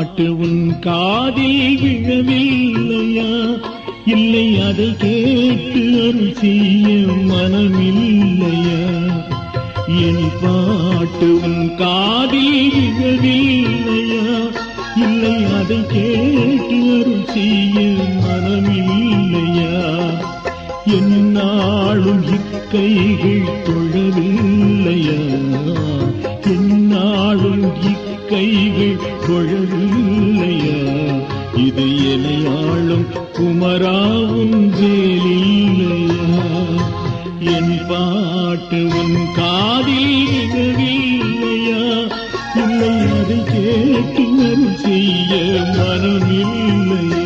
பாட்டு உன் காதில் விழவில்லையா? இல்லை அதை கேட்டு அருள் செய்ய மனமில்லையா? என் பாட்டு உன் காதில் விழவில்லையா? இல்லை அதை கேட்டு அருள் செய்ய மனமில்லையா? என்னாலும் இக்கைகள் தொழவில்லையா? என்னாலும் இக்கைகள் தொழவில்லையா? இது எனையாளும் குமராவும் வேலில்லையா? என் பாட்டு உன் காதில் விழவில்லையா? இல்லை அதை கேட்டு அருள் செய்ய மனமில்லையா?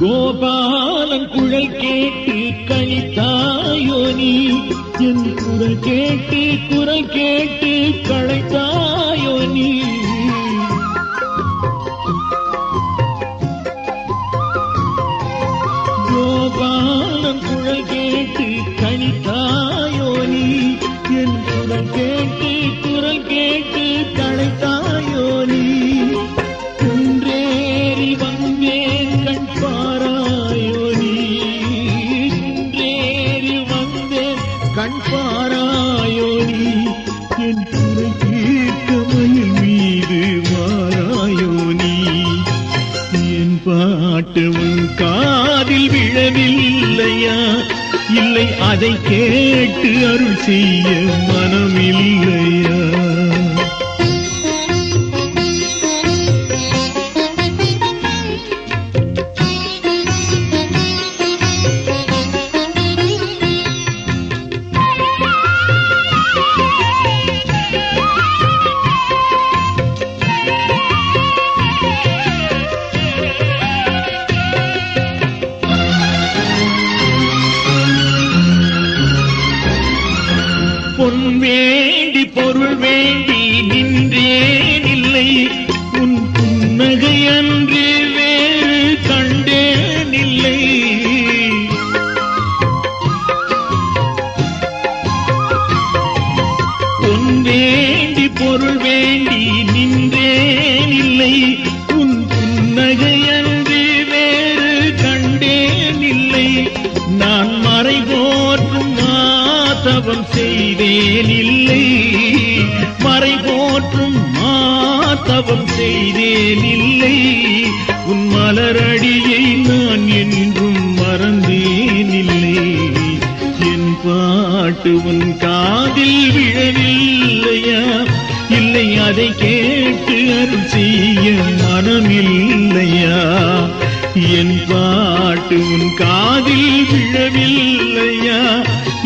கோபாலன் குழல் கேட்டு கழித்தாயோ நீ? என் குரல் கேட்டு களைத்தாயோ நீ? கோபாலன் குழல் கேட்டு கழித்தாயோ நீ? என் குரல் கேட்டு களைத்தாயோ நீ? குன்றேறி வந்தேன் கண் பாராயோ நீ? குன்றேறி வந்தேன் கண் பாராயோ நீ? என் குறை கேட்க மயில் மீது வாராயோ நீ? என் பாட்டு உன் காதில் விழவில்லையா? இல்லை அதை கேட்டு அருள் செய்ய மனமில்லையா? பொன் வேண்டி பொருள் வேண்டி நின்றேன் இல்லை, உன் புன்னகை அன்று வேறு கண்டேன் இல்லை. பொன் வேண்டி பொருள் வேண்டி நின்றேன் இல்லை, உன் புன்னகை அன்று வேறு கண்டேன் இல்லை. நான் மறை போற்றும் மாதவம் செய்தேன் இல்லை, மறை போற்றும் மாதவம் செய்தேன் இல்லை. உன் மலரடியை நான் என்றும் மறந்தேன் இல்லை. என் பாட்டு உன் காதில் விழவில்லையா? இல்லை அதை கேட்டு அருள் செய்ய மனமில்லையா? என் பாட்டு உன் காதில் விழவில்லையா?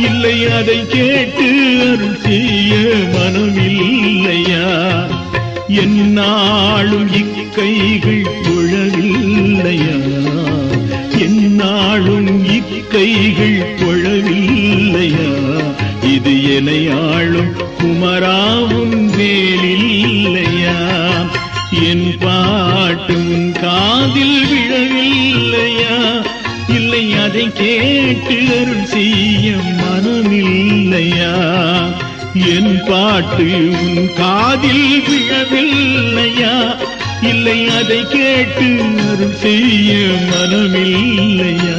இல்லை அதை கேட்டு அருள் செய்ய மனமில்லையா? என்னாலும் இக்கைகள் தொழவில்லையா? என்னாலும் இக்கைகள் தொழவில்லையா? இது எனையாளும் குமராவும் வேலில்லையா? என் பாட்டு உன் காதில் விழவில்லையா? இல்லை அதை கேட்டு அருள் செய்ய மனமில்லையா? என் பாட்டு உன் காதில் விழவில்லையா? இல்லை அதை கேட்டு அருள் செய்ய மனமில்லையா?